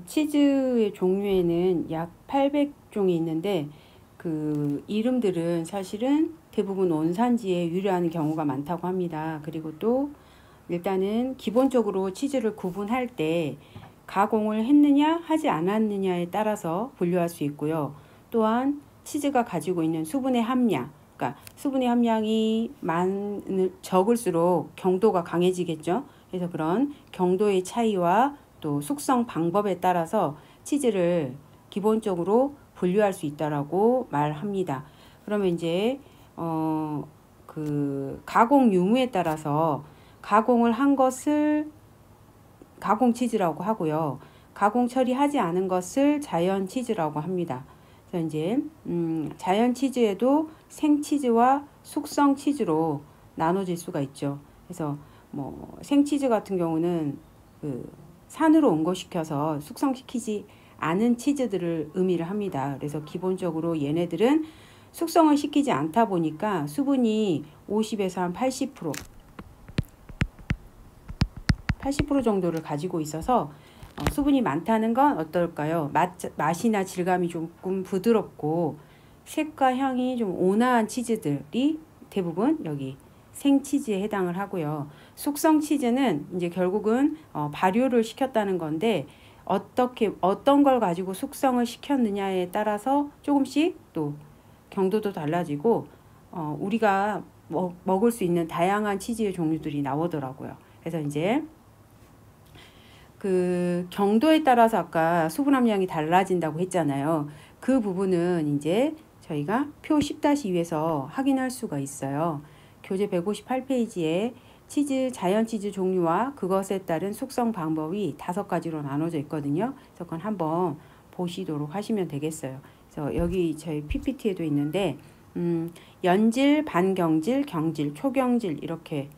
치즈의 종류에는 약 800종이 있는데 그 이름들은 사실은 대부분 원산지에 유래하는 경우가 많다고 합니다. 그리고 또 일단은 기본적으로 치즈를 구분할 때 가공을 했느냐 하지 않았느냐에 따라서 분류할 수 있고요. 또한 치즈가 가지고 있는 수분의 함량, 그러니까 수분의 함량이 적을수록 경도가 강해지겠죠. 그래서 그런 경도의 차이와 또 숙성 방법에 따라서 치즈를 기본적으로 분류할 수 있다라고 말합니다. 그러면 이제 그 가공 유무에 따라서 가공을 한 것을 가공 치즈라고 하고요. 가공 처리하지 않은 것을 자연 치즈라고 합니다. 그래서 이제 자연 치즈에도 생 치즈와 숙성 치즈로 나눠질 수가 있죠. 그래서 뭐 생치즈 같은 경우는 그 산으로 온거시켜서 숙성시키지 않은 치즈들을 의미를 합니다. 그래서 기본적으로 얘네들은 숙성을 시키지 않다 보니까 수분이 50에서 한 80% 정도를 가지고 있어서 수분이 많다는 건 어떨까요? 맛이나 질감이 조금 부드럽고 색과 향이 좀 온화한 치즈들이 대부분 여기 생치즈에 해당을 하고요. 숙성 치즈는 이제 결국은 발효를 시켰다는 건데 어떤 걸 가지고 숙성을 시켰느냐에 따라서 조금씩 또 경도도 달라지고 우리가 먹을 수 있는 다양한 치즈의 종류들이 나오더라고요. 그래서 이제 그 경도에 따라서 아까 수분 함량이 달라진다고 했잖아요. 그 부분은 이제 저희가 표 10-2에서 확인할 수가 있어요. 교재 158페이지에 자연 치즈 종류와 그것에 따른 숙성 방법이 5가지로 나눠져 있거든요. 그래서 그건 한번 보시도록 하시면 되겠어요. 그래서 여기 저희 PPT에도 있는데 연질, 반경질, 경질, 초경질 이렇게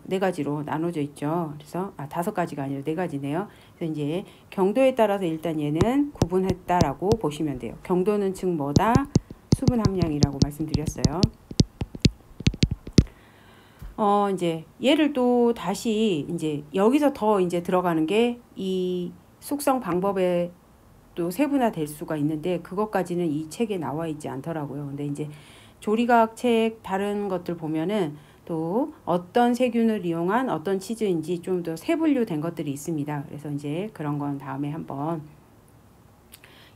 4가지로 나눠져 있죠. 그래서 5가지가 아니라 4가지네요. 그래서 이제 경도에 따라서 일단 얘는 구분했다라고 보시면 돼요. 경도는 즉 뭐다? 수분 함량이라고 말씀드렸어요. 이제 얘를 또 다시 이제 여기서 더 이제 들어가는 게 이 숙성 방법에 또 세분화될 수가 있는데 그것까지는 이 책에 나와 있지 않더라고요. 근데 이제 조리과학 책 다른 것들 보면은 또 어떤 세균을 이용한 어떤 치즈인지 좀 더 세분류된 것들이 있습니다. 그래서 이제 그런 건 다음에 한번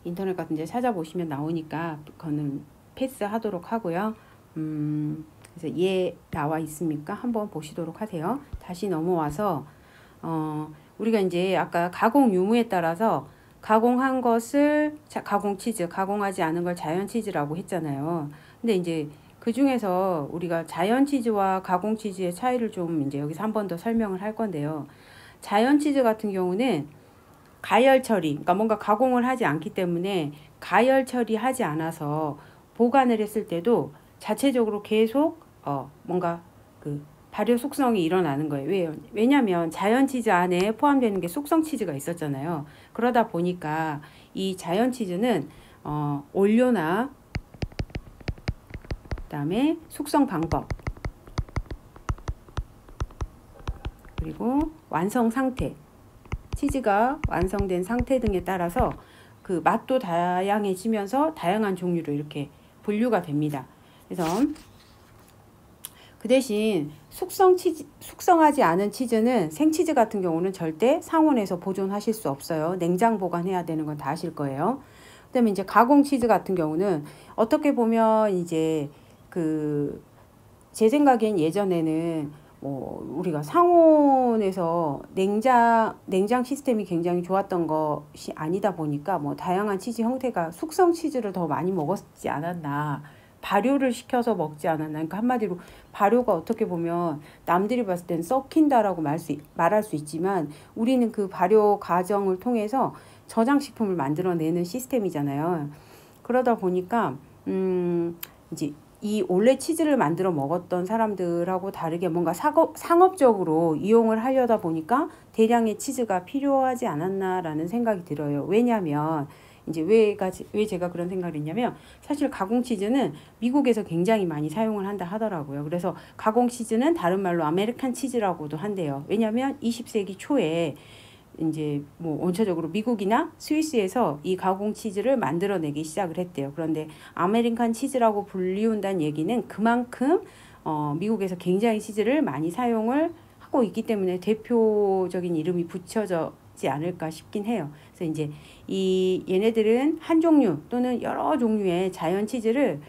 인터넷 같은 데 찾아보시면 나오니까 그거는 패스하도록 하고요. 그래서 얘 나와 있습니까? 한번 보시도록 하세요. 다시 넘어와서 우리가 이제 아까 가공 유무에 따라서 가공한 것을 가공 치즈, 가공하지 않은 걸 자연 치즈라고 했잖아요. 근데 이제 그 중에서 우리가 자연 치즈와 가공 치즈의 차이를 좀 이제 여기서 한 번 더 설명을 할 건데요. 자연 치즈 같은 경우는 가열 처리, 그러니까 뭔가 가공을 하지 않기 때문에 가열 처리하지 않아서 보관을 했을 때도 자체적으로 계속 뭔가 그 발효 숙성이 일어나는 거예요. 왜냐면 자연 치즈 안에 포함되는 게 숙성 치즈가 있었잖아요. 그러다 보니까 이 자연 치즈는 원료나 그다음에 숙성 방법 그리고 완성 상태 치즈가 완성된 상태 등에 따라서 그 맛도 다양해지면서 다양한 종류로 이렇게 분류가 됩니다. 그래서 그 대신 숙성하지 않은 치즈는 생치즈 같은 경우는 절대 상온에서 보존하실 수 없어요. 냉장 보관해야 되는 건 다 아실 거예요. 그다음에 이제 가공 치즈 같은 경우는 어떻게 보면 이제 제 생각엔 예전에는 우리가 상온에서 냉장 시스템이 굉장히 좋았던 것이 아니다 보니까 다양한 치즈 형태가 숙성 치즈를 더 많이 먹었지 않았나. 발효를 시켜서 먹지 않았나. 그러니까 한마디로 발효가 어떻게 보면 남들이 봤을 땐 썩힌다라고 말할 수 있지만 우리는 그 발효 과정을 통해서 저장식품을 만들어내는 시스템이잖아요. 그러다 보니까 이제 이 원래 치즈를 만들어 먹었던 사람들하고 다르게 뭔가 상업적으로 이용을 하려다 보니까 대량의 치즈가 필요하지 않았나라는 생각이 들어요. 왜냐하면 이제 왜 제가 그런 생각을 했냐면 사실 가공 치즈는 미국에서 굉장히 많이 사용을 한다 하더라고요. 그래서 가공 치즈는 다른 말로 아메리칸 치즈라고도 한대요. 왜냐하면 20세기 초에 이제 뭐 원초적으로 미국이나 스위스에서 이 가공 치즈를 만들어내기 시작을 했대요. 그런데 아메리칸 치즈라고 불리운다는 얘기는 그만큼 미국에서 굉장히 치즈를 많이 사용을 하고 있기 때문에 대표적인 이름이 붙여지지 않을까 싶긴 해요. 그래서 이제 얘네들은 한 종류 또는 여러 종류의 자연 치즈를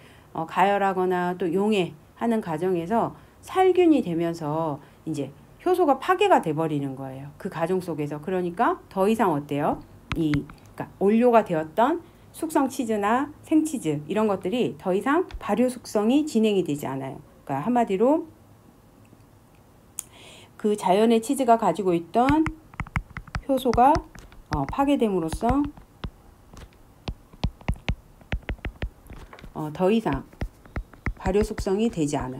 가열하거나 또 용해하는 과정에서 살균이 되면서 이제 효소가 파괴가 돼버리는 거예요. 그 과정 속에서. 그러니까 더 이상 어때요? 그러니까 원료가 되었던 숙성 치즈나 생치즈 이런 것들이 더 이상 발효 숙성이 진행이 되지 않아요. 그러니까 한마디로 그 자연의 치즈가 가지고 있던 효소가 파괴됨으로써 더 이상 발효 숙성이 되지 않아요.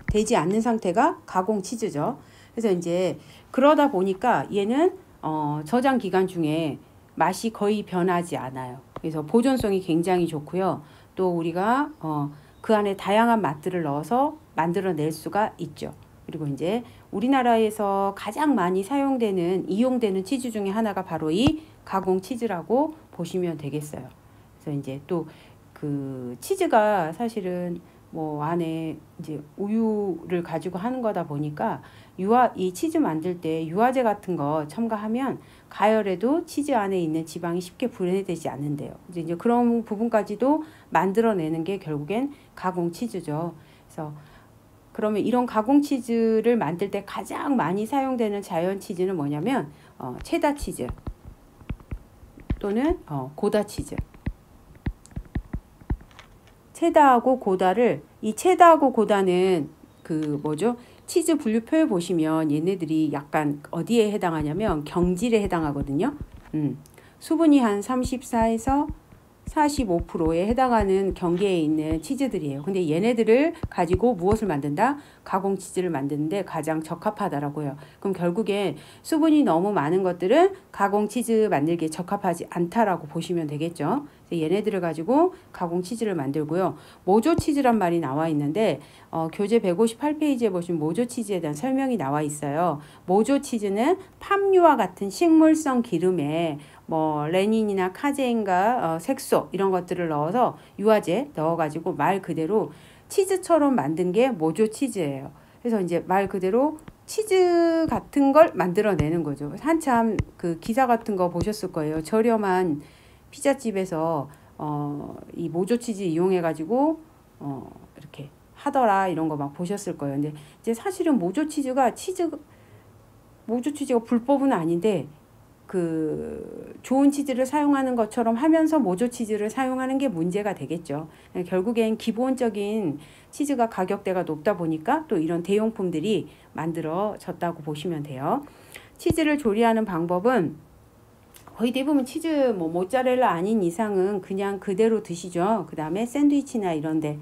되지 않는 상태가 가공 치즈죠. 그래서 이제 그러다 보니까 얘는 저장 기간 중에 맛이 거의 변하지 않아요. 그래서 보존성이 굉장히 좋고요. 또 우리가 그 안에 다양한 맛들을 넣어서 만들어낼 수가 있죠. 그리고 이제 우리나라에서 가장 많이 이용되는 치즈 중에 하나가 바로 이 가공 치즈라고 보시면 되겠어요. 그래서 이제 또 그 치즈가 사실은 뭐 안에 이제 우유를 가지고 하는 거다 보니까 이 치즈 만들 때 유화제 같은 거 첨가하면 가열에도 치즈 안에 있는 지방이 쉽게 분해되지 않는데요. 이제 그런 부분까지도 만들어내는 게 결국엔 가공 치즈죠. 그래서 그러면 이런 가공 치즈를 만들 때 가장 많이 사용되는 자연 치즈는 뭐냐면 체다 치즈 또는 고다 치즈. 체다하고 고다를 이 체다하고 고다는 그 뭐죠? 치즈 분류표에 보시면 얘네들이 약간 어디에 해당하냐면 경질에 해당하거든요. 수분이 한 34에서 45%에 해당하는 경계에 있는 치즈들이에요. 근데 얘네들을 가지고 무엇을 만든다? 가공 치즈를 만드는데 가장 적합하다라고요. 그럼 결국에 수분이 너무 많은 것들은 가공 치즈 만들기에 적합하지 않다라고 보시면 되겠죠. 그래서 얘네들을 가지고 가공 치즈를 만들고요. 모조 치즈란 말이 나와 있는데 교재 158페이지에 보시면 모조 치즈에 대한 설명이 나와 있어요. 모조 치즈는 팜유와 같은 식물성 기름에 뭐 레닌이나 카제인과 색소 이런 것들을 넣어서 유화제 넣어가지고 말 그대로 치즈처럼 만든 게 모조 치즈예요. 그래서 이제 말 그대로 치즈 같은 걸 만들어내는 거죠. 한참 그 기사 같은 거 보셨을 거예요. 저렴한 피자집에서 이 모조 치즈 이용해가지고 이렇게 하더라 이런 거 막 보셨을 거예요. 근데 이제 사실은 모조 치즈가 불법은 아닌데 그 좋은 치즈를 사용하는 것처럼 하면서 모조 치즈를 사용하는 게 문제가 되겠죠. 결국엔 기본적인 치즈가 가격대가 높다 보니까 또 이런 대용품들이 만들어졌다고 보시면 돼요. 치즈를 조리하는 방법은 거의 대부분 치즈 모짜렐라 아닌 이상은 그냥 그대로 드시죠. 그 다음에 샌드위치나 이런데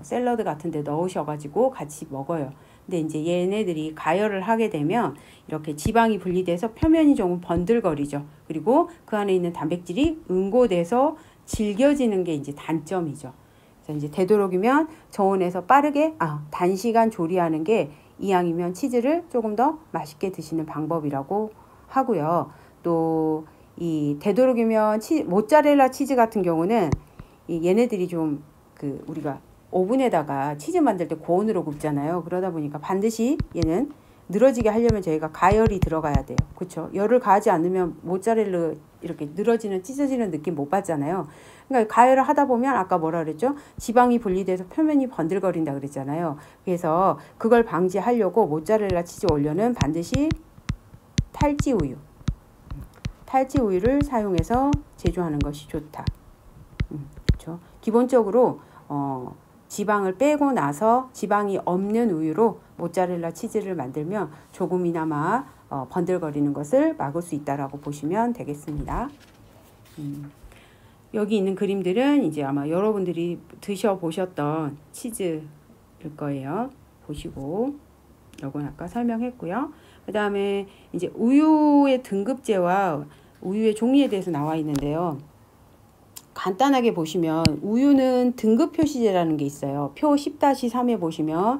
샐러드 같은 데 넣으셔가지고 같이 먹어요. 근데 이제 얘네들이 가열을 하게 되면 이렇게 지방이 분리돼서 표면이 조금 번들거리죠. 그리고 그 안에 있는 단백질이 응고돼서 질겨지는 게 이제 단점이죠. 그래서 이제 되도록이면 저온에서 빠르게 단시간 조리하는 게 이왕이면 치즈를 조금 더 맛있게 드시는 방법이라고 하고요. 또 이 되도록이면 모짜렐라 치즈 같은 경우는 얘네들이 좀 우리가 오븐에다가 치즈 만들 때 고온으로 굽잖아요. 그러다 보니까 반드시 얘는 늘어지게 하려면 저희가 가열이 들어가야 돼요. 그렇죠? 열을 가하지 않으면 모짜렐라 이렇게 늘어지는 찢어지는 느낌 못 받잖아요. 그러니까 가열을 하다 보면 아까 뭐라 그랬죠? 지방이 분리돼서 표면이 번들거린다 그랬잖아요. 그래서 그걸 방지하려고 모짜렐라 치즈 원료는 반드시 탈지 우유를 사용해서 제조하는 것이 좋다. 그렇죠? 기본적으로 지방을 빼고 나서 지방이 없는 우유로 모짜렐라 치즈를 만들면 조금이나마 번들거리는 것을 막을 수 있다라고 보시면 되겠습니다. 여기 있는 그림들은 이제 아마 여러분들이 드셔보셨던 치즈일 거예요. 보시고 이건 아까 설명했고요. 그 다음에 이제 우유의 등급제와 우유의 종류에 대해서 나와 있는데요. 간단하게 보시면 우유는 등급 표시제라는 게 있어요. 표 10-3에 보시면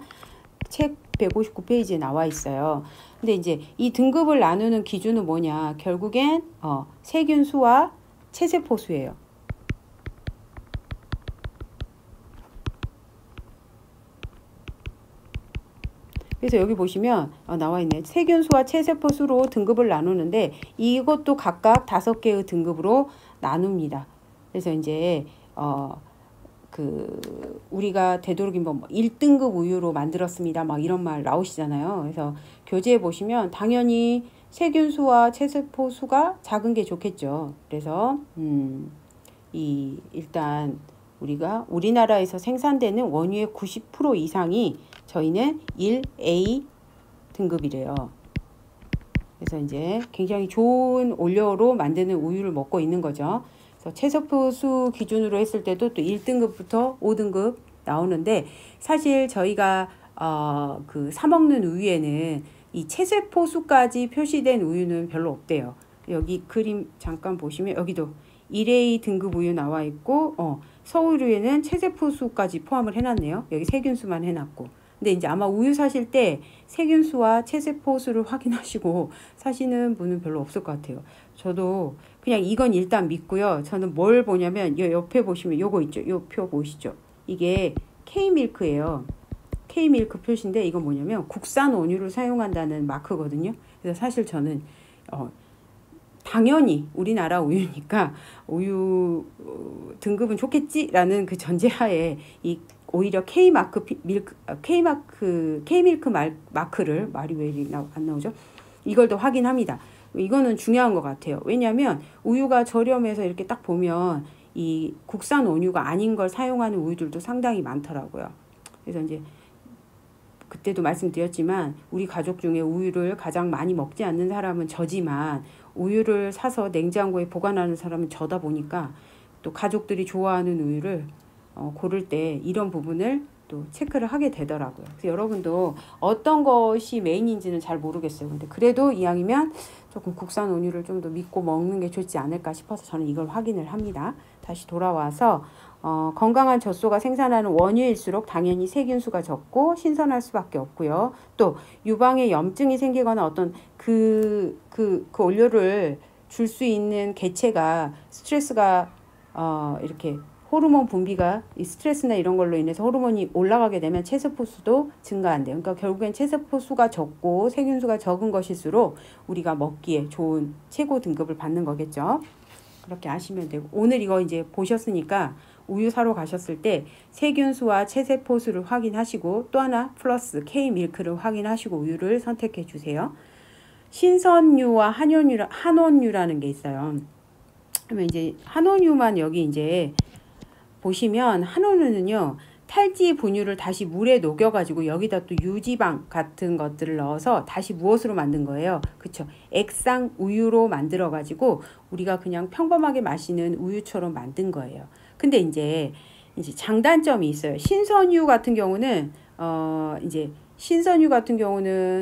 책 159페이지에 나와 있어요. 근데 이제 이 등급을 나누는 기준은 뭐냐? 결국엔 세균수와 체세포수예요. 그래서 여기 보시면 나와 있네. 세균수와 체세포수로 등급을 나누는데 이것도 각각 5개의 등급으로 나눕니다. 그래서 이제 우리가 되도록이면 뭐 1등급 우유로 만들었습니다. 막 이런 말 나오시잖아요. 그래서 교재에 보시면 당연히 세균수와 체세포수가 작은 게 좋겠죠. 그래서 일단 우리나라에서 생산되는 원유의 90% 이상이 저희는 1A 등급이래요. 그래서 이제 굉장히 좋은 원료로 만드는 우유를 먹고 있는 거죠. 그래서 체세포수 기준으로 했을 때도 또 1등급부터 5등급 나오는데 사실 저희가 사 먹는 우유에는 이 체세포수까지 표시된 우유는 별로 없대요. 여기 그림 잠깐 보시면 여기도 1A 등급 우유 나와 있고 서울우유에는 체세포수까지 포함을 해놨네요. 여기 세균수만 해놨고. 근데 이제 아마 우유 사실 때 세균수와 체세포수를 확인하시고 사시는 분은 별로 없을 것 같아요. 저도 그냥 이건 일단 믿고요. 저는 뭘 보냐면 요 옆에 보시면 요거 있죠. 요 표 보이시죠? 이게 K밀크예요. K밀크 표시인데 이건 뭐냐면 국산 원유를 사용한다는 마크거든요. 그래서 사실 저는 당연히 우리나라 우유니까 우유 등급은 좋겠지라는 그 전제하에 오히려 K밀크 마크를 말이 왜 안 나오죠? 이걸 더 확인합니다. 이거는 중요한 것 같아요. 왜냐하면 우유가 저렴해서 이렇게 딱 보면 이 국산 원유가 아닌 걸 사용하는 우유들도 상당히 많더라고요. 그래서 이제 그때도 말씀드렸지만 우리 가족 중에 우유를 가장 많이 먹지 않는 사람은 저지만 우유를 사서 냉장고에 보관하는 사람은 저다 보니까 또 가족들이 좋아하는 우유를 고를 때 이런 부분을 또 체크를 하게 되더라고요. 그래서 여러분도 어떤 것이 메인인지는 잘 모르겠어요. 근데 그래도 이왕이면 조금 국산 원유를 좀 더 믿고 먹는 게 좋지 않을까 싶어서 저는 이걸 확인을 합니다. 다시 돌아와서 건강한 젖소가 생산하는 원유일수록 당연히 세균수가 적고 신선할 수밖에 없고요. 또 유방에 염증이 생기거나 어떤 그 원료를 줄 수 있는 개체가 스트레스가 이렇게 호르몬 분비가 이 스트레스나 이런 걸로 인해서 호르몬이 올라가게 되면 체세포수도 증가한대요. 그러니까 결국엔 체세포수가 적고 세균수가 적은 것일수록 우리가 먹기에 좋은 최고 등급을 받는 거겠죠. 그렇게 아시면 되고 오늘 이거 이제 보셨으니까 우유 사러 가셨을 때 세균수와 체세포수를 확인하시고 또 하나 플러스 K밀크를 확인하시고 우유를 선택해 주세요. 신선유와 한온유라는 게 있어요. 그러면 이제 한온유만 여기 이제 보시면 한온유는요. 탈지 분유를 다시 물에 녹여가지고 여기다 또 유지방 같은 것들을 넣어서 다시 무엇으로 만든 거예요? 그쵸? 액상 우유로 만들어가지고 우리가 그냥 평범하게 마시는 우유처럼 만든 거예요. 근데 이제 장단점이 있어요. 신선유 같은 경우는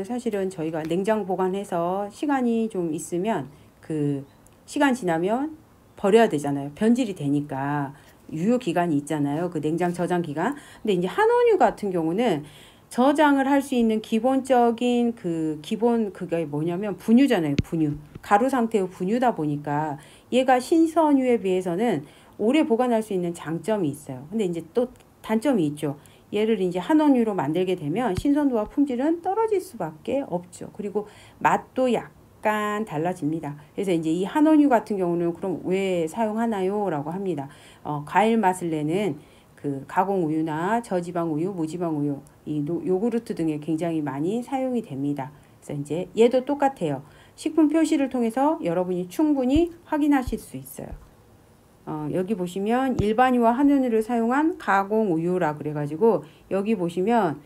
사실은 저희가 냉장 보관해서 시간이 좀 있으면 그 시간 지나면 버려야 되잖아요. 변질이 되니까. 유효 기간이 있잖아요. 그 냉장 저장 기간. 근데 이제 한온유 같은 경우는 저장을 할 수 있는 기본적인 그게 뭐냐면 분유잖아요. 분유. 가루 상태의 분유다 보니까 얘가 신선유에 비해서는 오래 보관할 수 있는 장점이 있어요. 근데 이제 또 단점이 있죠. 얘를 이제 한온유로 만들게 되면 신선도와 품질은 떨어질 수밖에 없죠. 그리고 맛도 약간 달라집니다. 그래서 이제 이 한온유 같은 경우는 그럼 왜 사용하나요? 라고 합니다. 과일 맛을 내는 그 가공 우유나 저지방 우유, 무지방 우유, 이 요구르트 등에 굉장히 많이 사용이 됩니다. 그래서 이제 얘도 똑같아요. 식품 표시를 통해서 여러분이 충분히 확인하실 수 있어요. 여기 보시면 일반유와 한온유를 사용한 가공 우유라 그래가지고 여기 보시면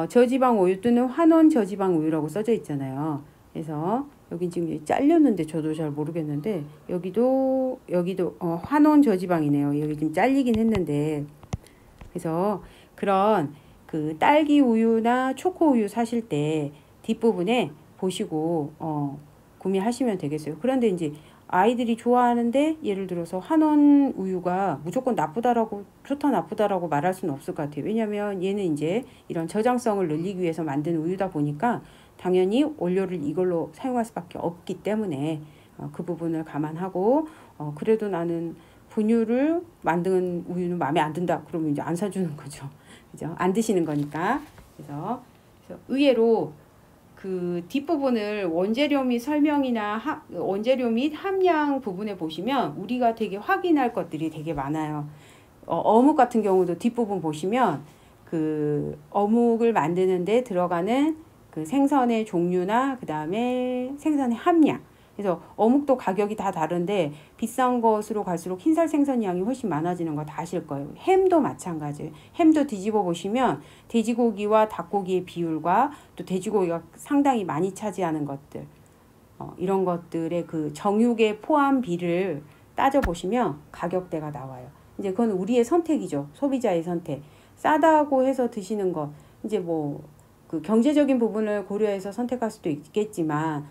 저지방 우유 또는 환원 저지방 우유라고 써져 있잖아요. 그래서 여기 지금 잘렸는데 저도 잘 모르겠는데 여기도 환원 저지방이네요. 여기 지금 잘리긴 했는데 그래서 그런 그 딸기 우유나 초코 우유 사실 때 뒷부분에 보시고 구매하시면 되겠어요. 그런데 이제 아이들이 좋아하는데 예를 들어서 한원 우유가 무조건 나쁘다라고 좋다 나쁘다라고 말할 수는 없을 것 같아요. 왜냐면 얘는 이제 이런 저장성을 늘리기 위해서 만든 우유다 보니까 당연히 원료를 이걸로 사용할 수밖에 없기 때문에 그 부분을 감안하고 그래도 나는 분유를 만든 우유는 마음에 안 든다. 그러면 이제 안 사주는 거죠. 그죠? 안 드시는 거니까. 그래서 의외로 그 뒷부분을 원재료 및 설명이나 원재료 및 함량 부분에 보시면 우리가 되게 확인할 것들이 되게 많아요. 어묵 같은 경우도 뒷부분 보시면 그 어묵을 만드는데 들어가는 그 생선의 종류나 그 다음에 생선의 함량. 그래서 어묵도 가격이 다 다른데 비싼 것으로 갈수록 흰살 생선 양이 훨씬 많아지는 거 다 아실 거예요. 햄도 마찬가지예요. 햄도 뒤집어 보시면 돼지고기와 닭고기의 비율과 또 돼지고기가 상당히 많이 차지하는 것들 이런 것들의 그 정육의 포함비를 따져보시면 가격대가 나와요. 이제 그건 우리의 선택이죠. 소비자의 선택. 싸다고 해서 드시는 것 이제 뭐 그 경제적인 부분을 고려해서 선택할 수도 있겠지만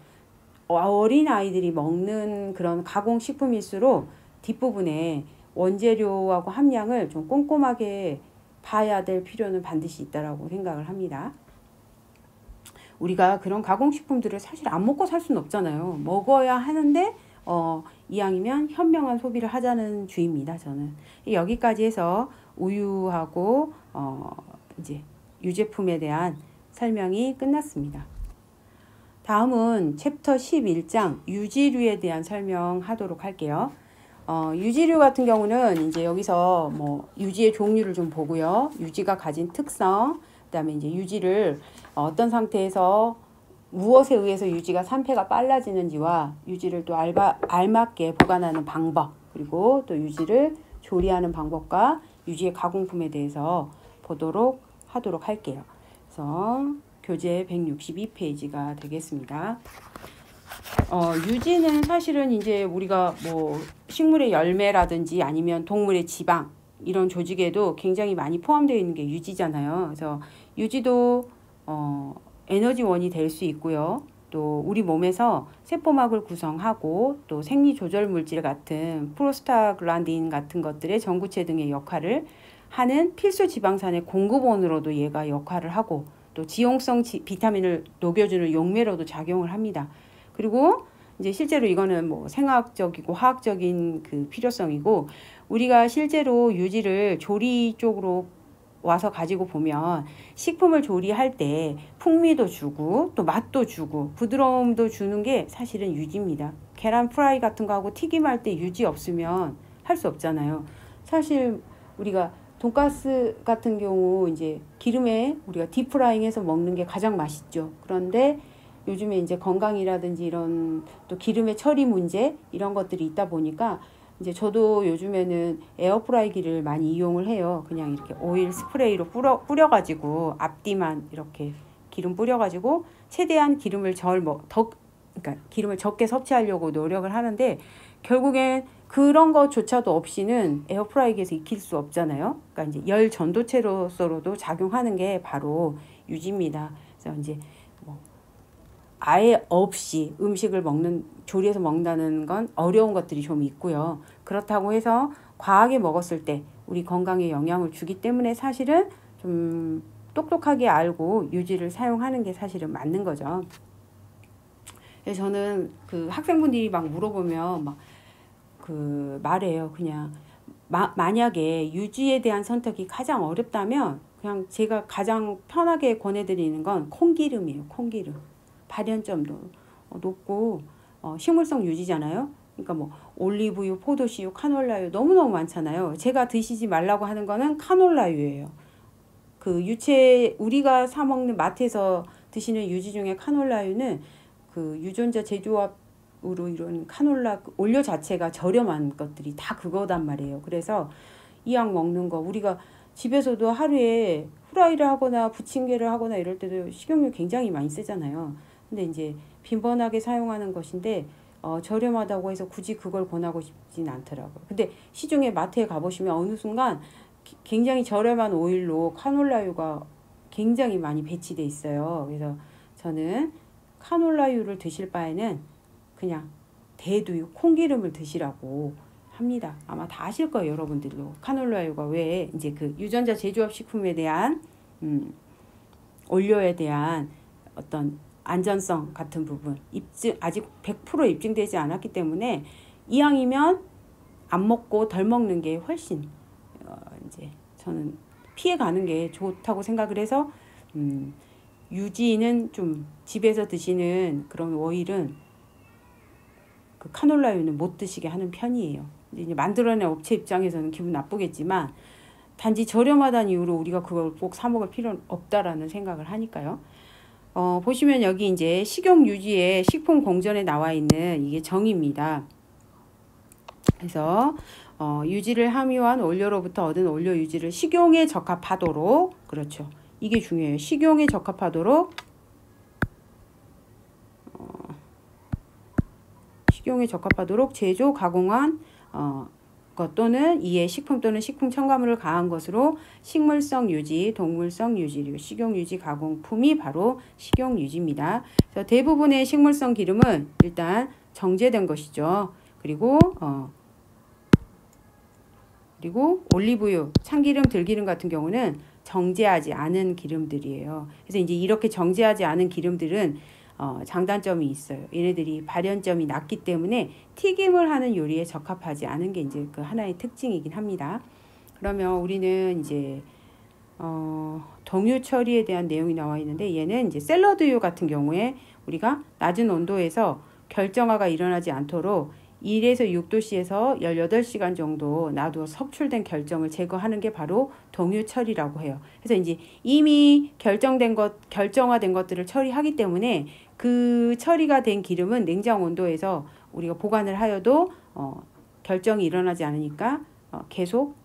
어린 아이들이 먹는 그런 가공식품일수록 뒷부분에 원재료하고 함량을 좀 꼼꼼하게 봐야 될 필요는 반드시 있다라고 생각을 합니다. 우리가 그런 가공식품들을 사실 안 먹고 살 수는 없잖아요. 먹어야 하는데 이왕이면 현명한 소비를 하자는 주의입니다. 저는 여기까지 해서 우유하고 이제 유제품에 대한 설명이 끝났습니다. 다음은 챕터 11장 유지류에 대한 설명하도록 할게요. 유지류 같은 경우는 이제 여기서 뭐 유지의 종류를 좀 보고요. 유지가 가진 특성, 그다음에 이제 유지를 어떤 상태에서 무엇에 의해서 유지가 산패가 빨라지는지와 유지를 또 알맞게 보관하는 방법, 그리고 또 유지를 조리하는 방법과 유지의 가공품에 대해서 보도록 하도록 할게요. 그래서 교재 162페이지가 되겠습니다. 유지는 사실은 이제 우리가 뭐 식물의 열매라든지 아니면 동물의 지방 이런 조직에도 굉장히 많이 포함되어 있는 게 유지잖아요. 그래서 유지도 에너지원이 될 수 있고요. 또 우리 몸에서 세포막을 구성하고 또 생리 조절 물질 같은 프로스타글란딘 같은 것들의 전구체 등의 역할을 하는 필수 지방산의 공급원으로도 얘가 역할을 하고 또 지용성 비타민을 녹여주는 용매로도 작용을 합니다. 그리고 이제 실제로 이거는 뭐 생화학적이고 화학적인 그 필요성이고 우리가 실제로 유지를 조리 쪽으로 와서 가지고 보면 식품을 조리할 때 풍미도 주고 또 맛도 주고 부드러움도 주는 게 사실은 유지입니다. 계란 프라이 같은 거 하고 튀김할 때 유지 없으면 할 수 없잖아요. 사실 우리가 돈가스 같은 경우 이제 기름에 우리가 딥프라잉해서 먹는 게 가장 맛있죠. 그런데 요즘에 이제 건강이라든지 이런 또 기름의 처리 문제 이런 것들이 있다 보니까 이제 저도 요즘에는 에어프라이기를 많이 이용을 해요. 그냥 이렇게 오일 스프레이로 뿌려가지고 앞뒤만 이렇게 기름 뿌려가지고 최대한 기름을 그러니까 기름을 적게 섭취하려고 노력을 하는데 결국엔 그런 것조차도 없이는 에어프라이기에서 익힐 수 없잖아요. 그러니까 이제 열 전도체로서도 작용하는 게 바로 유지입니다. 그래서 이제 뭐 아예 없이 음식을 조리해서 먹는다는 건 어려운 것들이 좀 있고요. 그렇다고 해서 과하게 먹었을 때 우리 건강에 영향을 주기 때문에 사실은 좀 똑똑하게 알고 유지를 사용하는 게 사실은 맞는 거죠. 그래서 저는 그 학생분들이 막 물어보면 막 그 말해요. 그냥 만약에 유지에 대한 선택이 가장 어렵다면 그냥 제가 가장 편하게 권해드리는 건 콩기름이에요. 콩기름. 발연점도 높고 식물성 유지잖아요. 그러니까 뭐 올리브유, 포도씨유, 카놀라유 너무너무 많잖아요. 제가 드시지 말라고 하는 거는 카놀라유예요. 그 우리가 사 먹는 마트에서 드시는 유지 중에 카놀라유는 그 유전자 제조업으로 이런 카놀라 원료 자체가 저렴한 것들이 다 그거단 말이에요. 그래서 이 약 먹는 거 우리가 집에서도 하루에 후라이를 하거나 부침개를 하거나 이럴 때도 식용유 굉장히 많이 쓰잖아요. 근데 이제 빈번하게 사용하는 것인데 저렴하다고 해서 굳이 그걸 권하고 싶진 않더라고요. 근데 시중에 마트에 가보시면 어느 순간 굉장히 저렴한 오일로 카놀라유가 굉장히 많이 배치돼 있어요. 그래서 저는 카놀라유를 드실 바에는 그냥 대두유, 콩기름을 드시라고 합니다. 아마 다 아실 거예요, 여러분들도. 카놀라유가 왜 이제 그 유전자 제조업 식품에 대한 원료에 대한 어떤 안전성 같은 부분 아직 100% 입증되지 않았기 때문에 이왕이면 안 먹고 덜 먹는 게 훨씬 이제 저는 피해 가는 게 좋다고 생각을 해서 유지는 좀 집에서 드시는 그런 오일은 그 카놀라유는 못 드시게 하는 편이에요. 이제 만들어낸 업체 입장에서는 기분 나쁘겠지만 단지 저렴하다는 이유로 우리가 그걸 꼭 사 먹을 필요는 없다라는 생각을 하니까요. 보시면 여기 이제 식용 유지의 식품 공전에 나와 있는 이게 정의입니다. 그래서 유지를 함유한 원료로부터 얻은 원료 유지를 식용에 적합하도록, 그렇죠. 이게 중요해요. 식용에 적합하도록 제조 가공한 것 또는 이에 식품 또는 식품 첨가물을 가한 것으로 식물성 유지, 동물성 유지, 그리고 식용 유지 가공품이 바로 식용 유지입니다. 그래서 대부분의 식물성 기름은 일단 정제된 것이죠. 그리고 올리브유, 참기름, 들기름 같은 경우는 정제하지 않은 기름들이에요. 그래서 이제 이렇게 정제하지 않은 기름들은 장단점이 있어요. 얘네들이 발연점이 낮기 때문에 튀김을 하는 요리에 적합하지 않은 게 이제 그 하나의 특징이긴 합니다. 그러면 우리는 이제 동유 처리에 대한 내용이 나와 있는데 얘는 이제 샐러드유 같은 경우에 우리가 낮은 온도에서 결정화가 일어나지 않도록 1에서 6도씨에서 18시간 정도 놔두어 석출된 결정을 제거하는 게 바로 동유 처리라고 해요. 그래서 이제 이미 결정화된 것들을 처리하기 때문에 그 처리가 된 기름은 냉장 온도에서 우리가 보관을 하여도 결정이 일어나지 않으니까 계속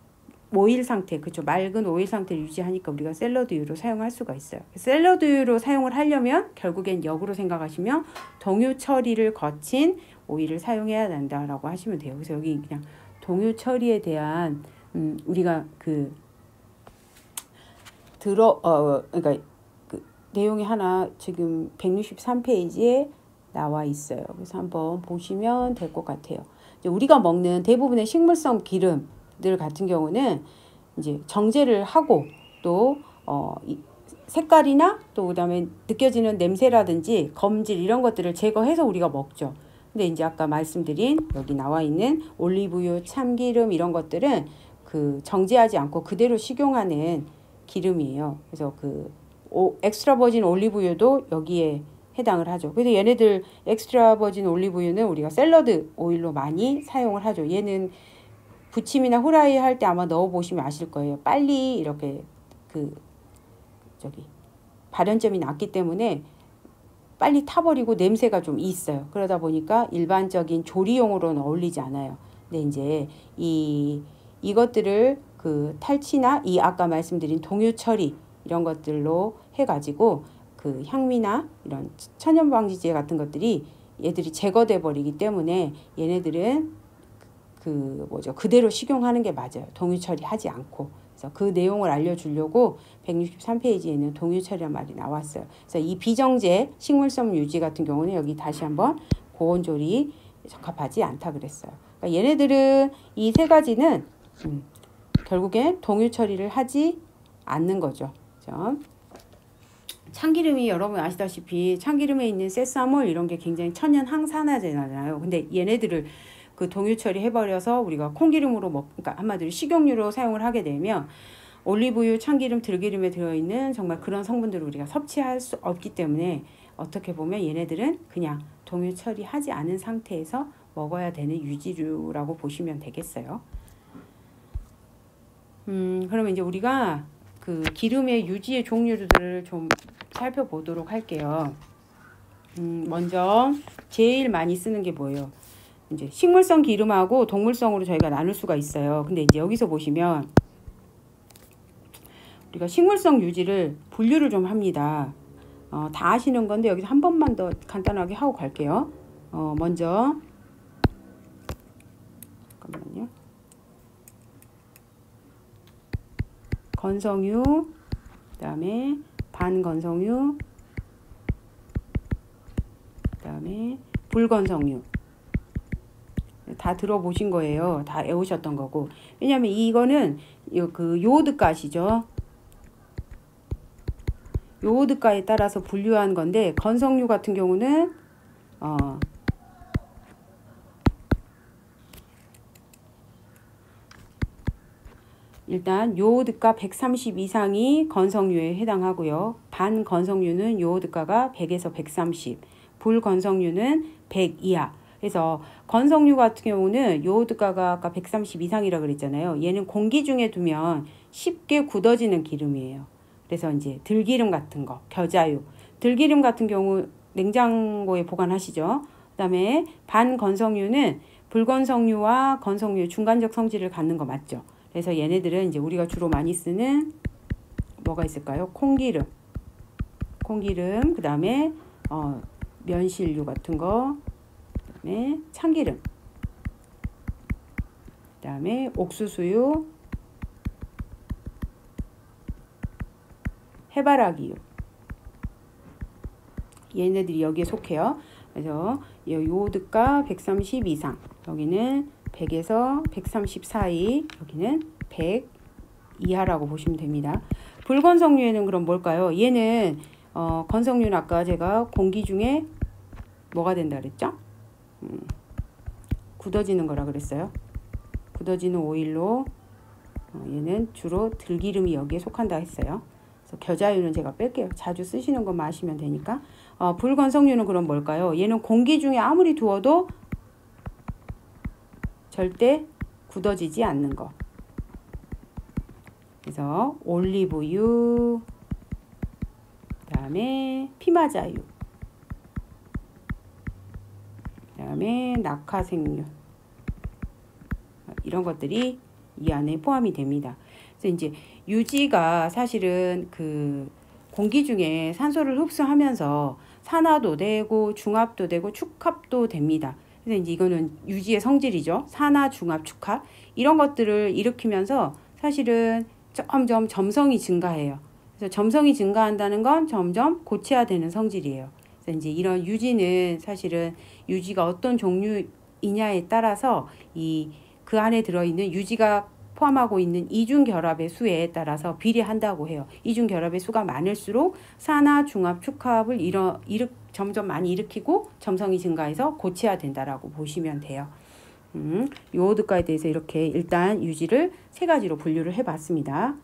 오일 상태, 그렇죠. 맑은 오일 상태를 유지하니까 우리가 샐러드유로 사용할 수가 있어요. 샐러드유로 사용을 하려면 결국엔 역으로 생각하시면 동유 처리를 거친 오일을 사용해야 된다라고 하시면 돼요. 그래서 여기 그냥 동유 처리에 대한 우리가 그러니까 그 내용이 하나 지금 163페이지에 나와 있어요. 그래서 한번 보시면 될 것 같아요. 이제 우리가 먹는 대부분의 식물성 기름들 같은 경우는 이제 정제를 하고 또 색깔이나 또 그다음에 느껴지는 냄새라든지 검질 이런 것들을 제거해서 우리가 먹죠. 근데 이제 아까 말씀드린 여기 나와 있는 올리브유, 참기름 이런 것들은 그 정제하지 않고 그대로 식용하는 기름이에요. 그래서 그 엑스트라 버진 올리브유도 여기에 해당을 하죠. 그래서 얘네들 엑스트라 버진 올리브유는 우리가 샐러드 오일로 많이 사용을 하죠. 얘는 부침이나 후라이 할 때 아마 넣어 보시면 아실 거예요. 빨리 이렇게 발연점이 낮기 때문에 빨리 타버리고 냄새가 좀 있어요. 그러다 보니까 일반적인 조리용으로는 어울리지 않아요. 근데 이제 이것들을 그 탈취나 이 아까 말씀드린 동유 처리 이런 것들로 해가지고 그 향미나 이런 천연 방지제 같은 것들이 얘들이 제거돼 버리기 때문에 얘네들은 그대로 식용하는 게 맞아요. 동유 처리하지 않고. 그래서 그 내용을 알려주려고 163페이지에는 동유 처리란 말이 나왔어요. 그래서 이 비정제 식물성 유지 같은 경우는 여기 다시 한번 고온조리 적합하지 않다 그랬어요. 그러니까 얘네들은 이 세 가지는 결국엔 동유 처리를 하지 않는 거죠. 그렇죠? 참기름이 여러분 아시다시피 참기름에 있는 세사몰 이런 게 굉장히 천연 항산화제잖아요. 근데 얘네들을 그 동유 처리해버려서 우리가 콩기름으로 그러니까 한마디로 식용유로 사용을 하게 되면 올리브유, 참기름, 들기름에 들어있는 정말 그런 성분들을 우리가 섭취할 수 없기 때문에 어떻게 보면 얘네들은 그냥 동유 처리하지 않은 상태에서 먹어야 되는 유지류라고 보시면 되겠어요. 그러면 이제 우리가 그 기름의 유지의 종류들을 좀 살펴보도록 할게요. 먼저 제일 많이 쓰는 게 뭐예요? 이제 식물성 기름하고 동물성으로 저희가 나눌 수가 있어요. 근데 이제 여기서 보시면 우리가 식물성 유지를 분류를 좀 합니다. 다 아시는 건데 여기서 한 번만 더 간단하게 하고 갈게요. 먼저 잠깐만요. 건성유, 그다음에 반건성유, 그다음에 불건성유. 다 들어보신 거예요. 다 외우셨던 거고. 왜냐하면 이거는 그 요오드가시죠. 요오드가에 따라서 분류한 건데 건성류 같은 경우는 일단 요오드가 130 이상이 건성류에 해당하고요. 반건성류는 요오드가가 100에서 130, 불건성류는 100 이하. 그래서 건성류 같은 경우는 요오드가가 아까 130 이상이라고 그랬잖아요. 얘는 공기 중에 두면 쉽게 굳어지는 기름이에요. 그래서 이제 들기름 같은 거, 겨자유, 들기름 같은 경우 냉장고에 보관하시죠. 그다음에 반건성류는 불건성류와 건성류 중간적 성질을 갖는 거 맞죠? 그래서 얘네들은 이제 우리가 주로 많이 쓰는 뭐가 있을까요? 콩기름, 그다음에 면실류 같은 거, 그다음에 참기름, 그다음에 옥수수유, 해바라기유. 얘네들이 여기에 속해요. 그래서 요오드가 130 이상, 여기는 100에서 130 사이, 여기는 100 이하라고 보시면 됩니다. 불건성류에는 그럼 뭘까요? 얘는 건성류는 아까 제가 공기 중에 뭐가 된다 그랬죠? 굳어지는 거라 그랬어요. 굳어지는 오일로 얘는 주로 들기름이 여기에 속한다 했어요. 그래서 겨자유는 제가 뺄게요. 자주 쓰시는 거 마시면 되니까. 불건성류는 그럼 뭘까요? 얘는 공기 중에 아무리 두어도 절대 굳어지지 않는 거. 그래서 올리브유, 그다음에 피마자유, 그다음에 낙하생류, 이런 것들이 이 안에 포함이 됩니다. 그래서 이제 유지가 사실은 그 공기 중에 산소를 흡수하면서 산화도 되고 중합도 되고 축합도 됩니다. 그래서 이제 이거는 유지의 성질이죠. 산화, 중합, 축합 이런 것들을 일으키면서 사실은 점점 점성이 증가해요. 그래서 점성이 증가한다는 건 점점 고쳐야 되는 성질이에요. 그래서 이제 이런 유지는 사실은 유지가 어떤 종류이냐에 따라서 그 안에 들어있는 유지가 포함하고 있는 이중결합의 수에 따라서 비례한다고 해요. 이중결합의 수가 많을수록 산화, 중합, 축합을 점점 많이 일으키고 점성이 증가해서 고쳐야 된다라고 보시면 돼요. 요오드가에 대해서 이렇게 일단 유지를 세 가지로 분류를 해봤습니다.